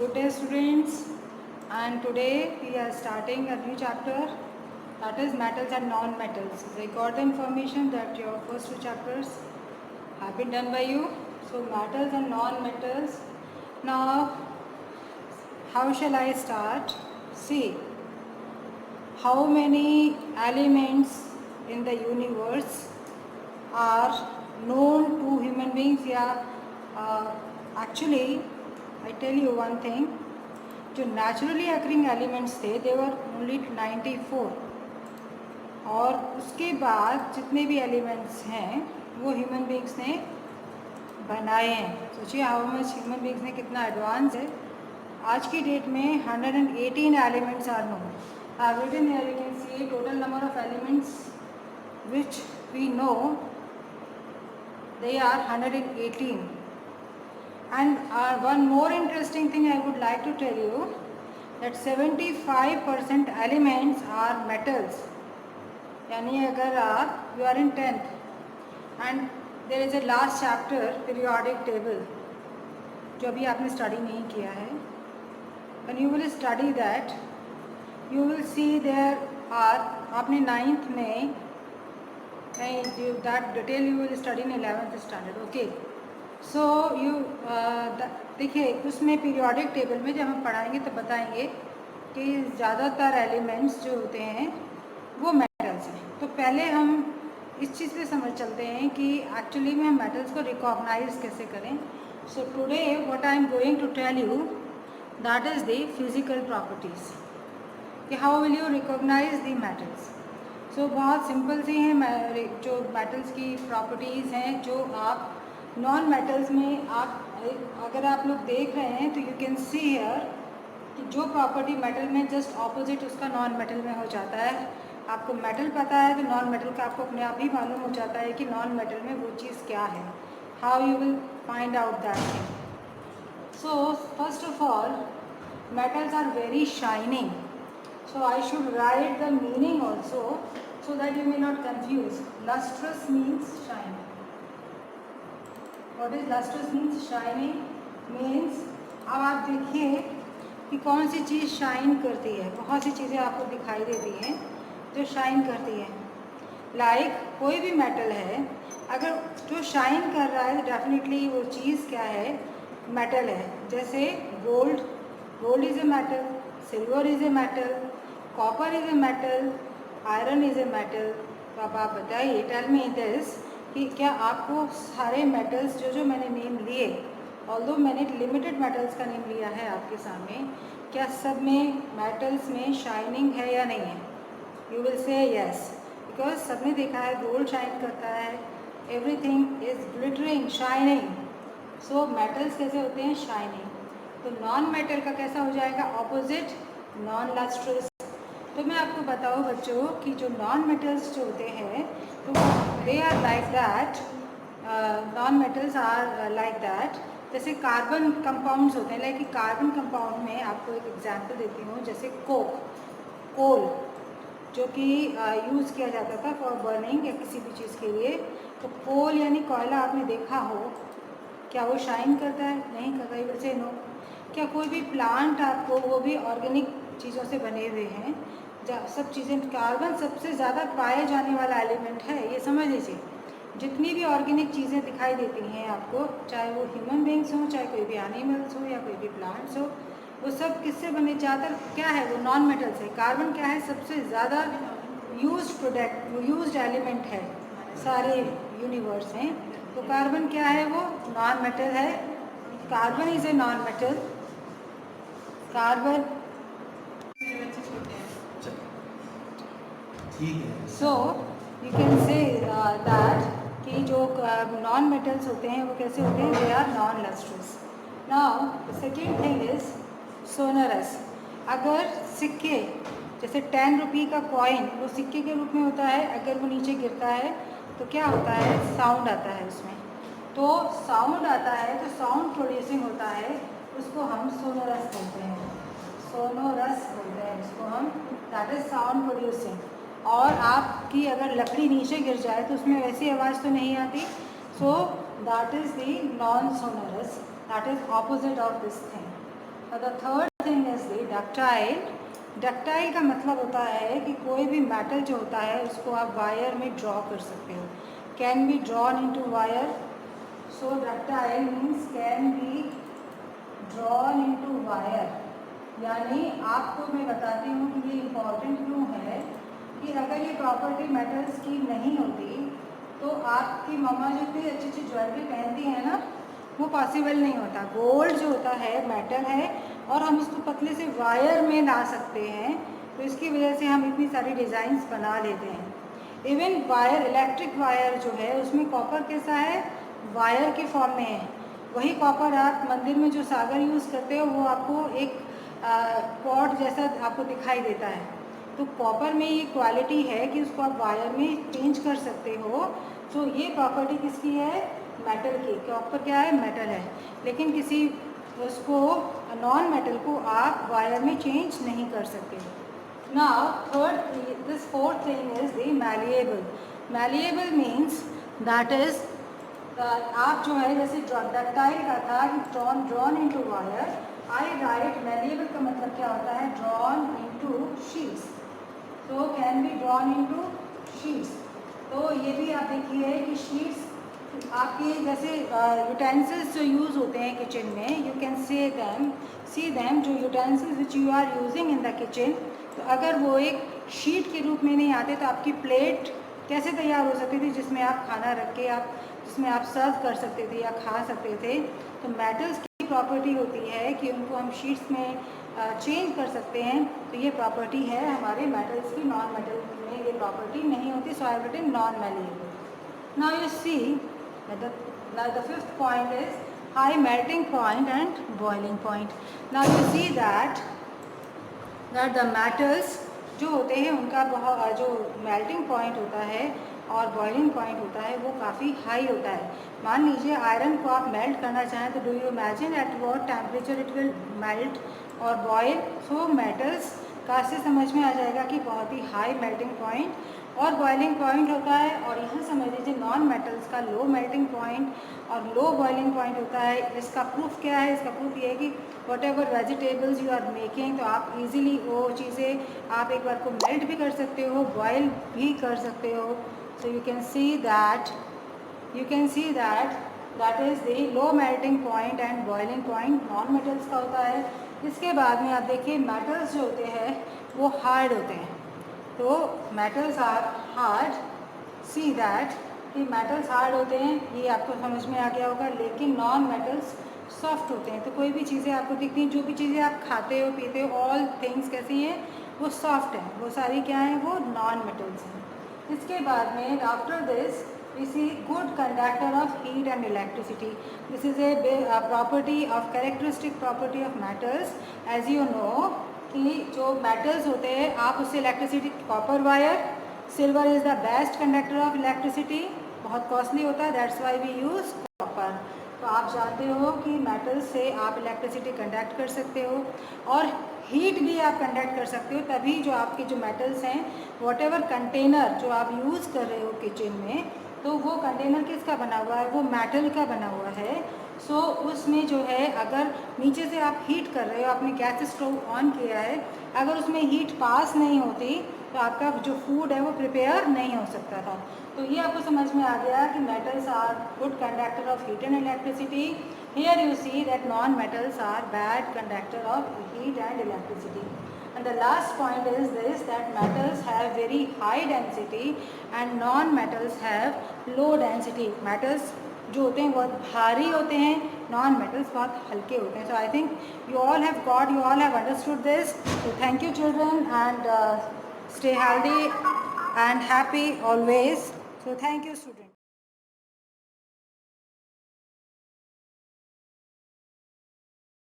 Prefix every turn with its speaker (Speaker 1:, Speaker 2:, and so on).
Speaker 1: Good day students, and today we are starting a new chapter, that is metals and non-metals. I got the information that your first two chapters have been done by you. So metals and non-metals. Now how shall I start? See, how many elements in the universe are known to human beings? Yeah, actually I tell you one thing, जो naturally occurring elements थे देवर only 94, और उसके बाद जितने भी elements हैं वो human beings ने बनाए हैं. सोचिए हाउ मच ह्यूमन बींग्स ने कितना एडवांस है. आज की डेट में 118 elements are known. I have written here, you can see total number of elements which we know, they are 118. And one more interesting thing I would like to tell you, that 75% elements are metals. यानी अगर आप you are in 10th and there is a last chapter periodic table जो अभी आपने study नहीं किया है, when you will study that you will see there are, आपने 9th में that detail you will study in 11th standard. Okay, so you देखिए उसमें पीरियोडिक टेबल में जब हम पढ़ाएंगे तो बताएंगे कि ज़्यादातर एलिमेंट्स जो होते हैं वो मेटल्स हैं. तो पहले हम इस चीज़ पे समझ चलते हैं कि एक्चुअली में हम मेटल्स को रिकॉग्नाइज कैसे करें. So today what I am going to tell you, that is the physical properties, कि how will you recognise the metals. So बहुत सिंपल सी हैं जो मेटल्स की प्रॉपर्टीज़ हैं, जो आप नॉन मेटल्स में आप अगर आप लोग देख रहे हैं तो यू कैन सी हियर कि जो प्रॉपर्टी मेटल में जस्ट ऑपोजिट उसका नॉन मेटल में हो जाता है. आपको मेटल पता है तो नॉन मेटल का आपको अपने आप ही मालूम हो जाता है कि नॉन मेटल में वो चीज़ क्या है. How you will find out that thing. So first of all metals are very shining. So I should write the meaning also so that you may not confuse. Lustrous means shining. What is lustrous means? Shining means, अब आप देखिए कि कौन सी चीज़ shine करती है. बहुत सी चीज़ें आपको दिखाई देती हैं जो शाइन करती हैं. लाइक कोई भी मेटल है, अगर जो शाइन कर रहा है तो डेफिनेटली वो चीज़ क्या है, मेटल है. जैसे gold, gold is a metal, silver is a metal, copper is a metal, iron is a metal. तो अब आप बताइए, टेल मी दिस, कि क्या आपको सारे मेटल्स जो मैंने नेम लिए, ऑल्दो मैंने लिमिटेड मेटल्स का नेम लिया है आपके सामने, क्या सब में मेटल्स में शाइनिंग है या नहीं है? You will say yes, because सबने देखा है गोल्ड शाइन करता है, everything is glittering, shining. So metals कैसे होते हैं? शाइनिंग. तो नॉन मेटल का कैसा हो जाएगा? Opposite, non lustrous. तो मैं आपको बताऊँ बच्चों कि जो नॉन मेटल्स जो होते हैं तो they are like that, non metals are like that. जैसे कार्बन कंपाउंड्स होते हैं, लाइक कार्बन कंपाउंड में आपको एक एग्जांपल देती हूँ. जैसे कोक, कोल जो कि यूज़ किया जाता था फॉर बर्निंग या किसी भी चीज़ के लिए. तो कोल यानी कोयला आपने देखा हो, क्या वो शाइन करता है? नहीं करता. ही वैसे नो. क्या कोई भी प्लांट आपको, वो भी ऑर्गेनिक चीज़ों से बने हुए हैं, सब चीज़ें, कार्बन सबसे ज़्यादा पाए जाने वाला एलिमेंट है, ये समझ लीजिए. जितनी भी ऑर्गेनिक चीज़ें दिखाई देती हैं आपको, चाहे वो ह्यूमन बींग्स हों, चाहे कोई भी एनिमल्स हो या कोई भी प्लांट्स हो, वो सब किससे बने? ज़्यादातर क्या है? वो नॉन मेटल से. कार्बन क्या है? सबसे ज़्यादा यूज्ड प्रोडक्ट, यूज्ड एलिमेंट है सारे यूनिवर्स में. तो कार्बन क्या है? वो नॉन मेटल है. Carbon is a non metal. Carbon, so you can say that कि जो नॉन मेटल्स होते हैं वो कैसे होते हैं? They are non lustrous. Now the second thing is sonorous. अगर सिक्के, जैसे 10 रुपये का कॉइन, वो सिक्के के रूप में होता है, अगर वो नीचे गिरता है तो क्या होता है? साउंड आता है उसमें. तो साउंड आता है तो साउंड प्रोड्यूसिंग होता है, उसको हम सोनोरस बोलते हैं. सोनोरस बोलते हैं इसको हम, दैट इज साउंड प्रोड्यूसिंग. और आपकी अगर लकड़ी नीचे गिर जाए तो उसमें वैसी आवाज़ तो नहीं आती. So that is the non sonorous, that is opposite of this thing. The third thing is the ductile. Ductile का मतलब होता है कि कोई भी मेटल जो होता है उसको आप वायर में ड्रॉ कर सकते हो, can be drawn into wire. So ductile means can be drawn into wire. यानी आपको मैं बताती हूँ कि ये इम्पॉर्टेंट क्यों है कि अगर ये प्रॉपर्टी मेटल्स की नहीं होती तो आपकी मम्मा जो इतनी अच्छी अच्छी ज्वेलरी पहनती है ना, वो पॉसिबल नहीं होता। गोल्ड जो होता है मेटल है और हम उसको पतले से वायर में ला सकते हैं, तो इसकी वजह से हम इतनी सारी डिज़ाइंस बना लेते हैं। इवन वायर, इलेक्ट्रिक वायर जो है उसमें कॉपर कैसा है, वायर के फॉर्म में है। वही कॉपर आप मंदिर में जो सागर यूज़ करते हो वो आपको एक पॉट जैसा आपको दिखाई देता है। तो कॉपर में ये क्वालिटी है कि उसको आप वायर में चेंज कर सकते हो। तो ये प्रॉपर्टी किसकी है, मेटल की। कॉपर क्या है, मेटल है, लेकिन किसी उसको नॉन मेटल को आप वायर में चेंज नहीं कर सकते। Now third, this fourth thing is the malleable. Malleable means that is आप जो है जैसे डक्टाइल का था कि ड्रॉन इनटू वायर, आई राइट मैलिएबल का मतलब क्या होता है, ड्रॉन इनटू शीट्स। तो can be drawn into sheets. तो ये भी आप देखिए कि शीट्स आपके जैसे यूटेंसिल्स जो यूज़ होते हैं किचन में, यू कैन सी दैम जो utensils which you are using in the kitchen, तो अगर वो एक शीट के रूप में नहीं आते तो आपकी प्लेट कैसे तैयार हो सकती थी जिसमें आप खाना रख के आप जिसमें आप सर्व कर सकते थे या खा सकते थे। तो मेटल्स की प्रॉपर्टी होती है कि उनको हम शीट्स में चेंज कर सकते हैं। तो ये प्रॉपर्टी है हमारे मेटल्स की, नॉन मेटल में ये प्रॉपर्टी नहीं होती। So I have written non malleable. Now you see the fifth point is high melting point and boiling point. Now you see that the metals जो होते हैं उनका बहुत जो मेल्टिंग पॉइंट होता है और बॉइलिंग पॉइंट होता है वो काफ़ी हाई होता है। मान लीजिए आयरन को आप मेल्ट करना चाहें तो do you imagine at what temperature it will melt और बॉयल। सो मेटल्स का से समझ में आ जाएगा कि बहुत ही हाई मेल्टिंग पॉइंट और बॉइलिंग पॉइंट होता है। और यहाँ समझ लीजिए नॉन मेटल्स का लो मेल्टिंग पॉइंट और लो बॉइलिंग पॉइंट होता है। इसका प्रूफ क्या है, इसका प्रूफ ये है कि whatever vegetables you are making, तो आप इजीली वो चीज़ें आप एक बार को मेल्ट भी कर सकते हो, बॉयल भी कर सकते हो। सो you can see that that is the low melting point and boiling point non metals का होता है। इसके बाद में आप देखिए मेटल्स जो होते हैं वो हार्ड होते हैं। तो metals are hard, see that कि मेटल्स हार्ड होते हैं, ये आपको समझ में आ गया होगा। लेकिन नॉन मेटल्स सॉफ्ट होते हैं। तो कोई भी चीज़ें आपको दिखती हैं, जो भी चीज़ें आप खाते हो पीते हो, ऑल थिंग्स कैसी हैं, वो सॉफ्ट हैं, वो सारी क्या हैं, वो नॉन मेटल्स हैं। इसके बाद में after this we see good conductor of heat and electricity. This is a property of characteristic property of metals. As you know कि जो मेटल्स होते हैं आप उससे electricity, copper wire, silver is the best conductor of electricity, बहुत costly होता है, that's why we use copper. तो आप जानते हो कि मेटल से आप इलेक्ट्रिसिटी कंडक्ट कर सकते हो और हीट भी आप कंडक्ट कर सकते हो। तभी जो आपके जो मेटल्स हैं, वॉट एवर कंटेनर जो आप यूज़ कर रहे हो किचन में, तो वो कंटेनर किसका बना हुआ है, वो मेटल का बना हुआ है। सो उसमें जो है अगर नीचे से आप हीट कर रहे हो, आपने गैस स्टोव ऑन किया है, अगर उसमें हीट पास नहीं होती तो आपका जो फूड है वो प्रिपेयर नहीं हो सकता था। तो ये आपको समझ में आ गया कि metals are good conductor of heat and electricity. Here you see that non-metals are bad conductor of heat and electricity. And the last point is this, that metals have very high density and non-metals have low density. Metals जो होते हैं बहुत भारी होते हैं, non-metals बहुत हल्के होते हैं. So I think you all have understood this. So thank you children, and stay healthy and happy always. So thank you students.